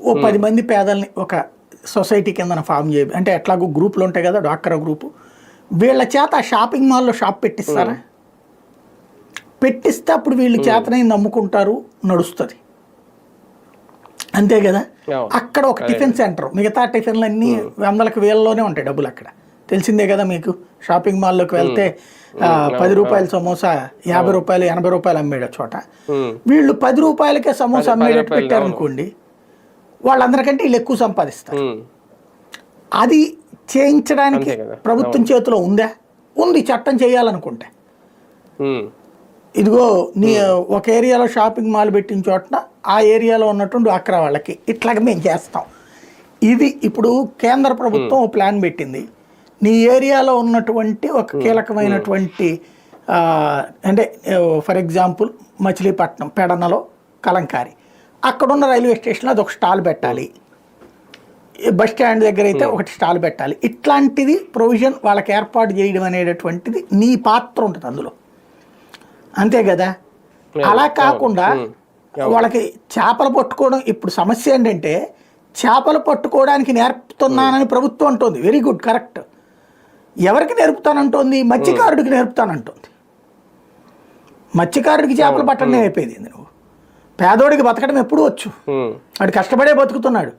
ఓ 10 మంది పేదల్ని ఒక సొసైటీ కింద ఫామ్ చేయ, అంటే ఎట్లాగో గ్రూపులు ఉంటాయి కదా, డ్వాక్రా గ్రూపు, వీళ్ళ చేత ఆ షాపింగ్ మాల్లో షాప్ పెట్టిస్తారా? పెట్టిస్తే అప్పుడు వీళ్ళు చేతనైంది నమ్ముకుంటారు, నడుస్తుంది, అంతే కదా. అక్కడ ఒక టిఫిన్ సెంటర్, మిగతా టిఫిన్లు అన్నీ వందలకు వేలలోనే ఉంటాయి డబ్బులు అక్కడ, తెలిసిందే కదా మీకు. షాపింగ్ మాల్లోకి వెళ్తే 10 రూపాయల సమోసా 50 రూపాయలు 80 రూపాయలు అమ్మేట చోట వీళ్ళు 10 రూపాయలకే సమోసా అమ్మేటట్టు పెట్టారనుకోండి, వాళ్ళందరికంటే వీళ్ళు ఎక్కువ సంపాదిస్తారు. అది చేయించడానికి ప్రభుత్వం చేతిలో ఉందా? ఉంది, చట్టం చేయాలనుకుంటే. ఇదిగో నీ ఒక ఏరియాలో షాపింగ్ మాల్ పెట్టిన చోటన ఆ ఏరియాలో ఉన్నటువంటి డ్వాక్రా వాళ్ళకి ఇట్లాగ మేము చేస్తాం. ఇది ఇప్పుడు కేంద్ర ప్రభుత్వం ఓ ప్లాన్ పెట్టింది. నీ ఏరియాలో ఉన్నటువంటి ఒక కీలకమైనటువంటి అంటే ఫర్ ఎగ్జాంపుల్ మచిలీపట్నం పెడనలో కలంకారి, అక్కడున్న రైల్వే స్టేషన్లో అదొక స్టాల్ పెట్టాలి, బస్ స్టాండ్ దగ్గర అయితే ఒకటి స్టాల్ పెట్టాలి. ఇట్లాంటిది ప్రొవిజన్ వాళ్ళకి ఏర్పాటు చేయడం అనేటటువంటిది నీ పాత్ర ఉంటుంది అందులో, అంతే కదా. అలా కాకుండా వాళ్ళకి చేపలు పట్టుకోవడం, ఇప్పుడు సమస్య ఏంటంటే చేపలు పట్టుకోవడానికి నేర్పుతున్నానని ప్రభుత్వం అంటుంది, వెరీ గుడ్, కరెక్ట్. ఎవరికి నేర్పుతానంటోంది? మత్స్యకారుడికి నేర్పుతానంటుంది. మత్స్యకారుడికి చేపలు పట్టడం అయిపోయింది. నువ్వు పేదోడికి బతకడం ఎప్పుడు వచ్చు, వాడు కష్టపడే బతుకుతున్నాడు.